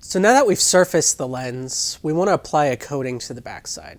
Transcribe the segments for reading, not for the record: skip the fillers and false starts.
So now that we've surfaced the lens, we want to apply a coating to the backside.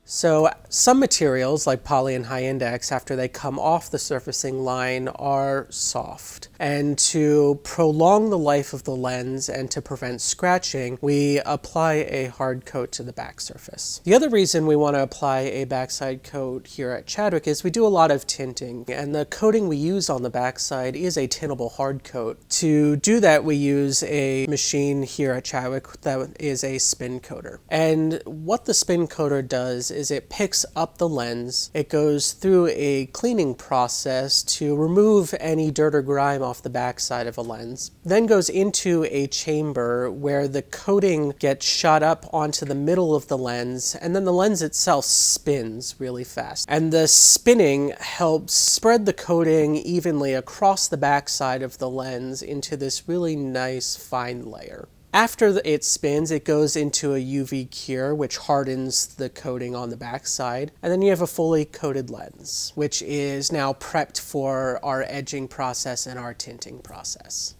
So some materials like poly and high index, after they come off the surfacing line, are soft. And to prolong the life of the lens and to prevent scratching, we apply a hard coat to the back surface. The other reason we want to apply a backside coat here at Chadwick is we do a lot of tinting, and the coating we use on the backside is a tintable hard coat. To do that, we use a machine here at Chadwick that is a spin coater. And what the spin coater does is it picks up the lens, it goes through a cleaning process to remove any dirt or grime off the backside of a lens, then goes into a chamber where the coating gets shot up onto the middle of the lens, and then the lens itself spins really fast. And the spinning helps spread the coating evenly across the backside of the lens into this really nice fine layer. After it spins, it goes into a UV cure, which hardens the coating on the backside, and then you have a fully coated lens, which is now prepped for our edging process and our tinting process.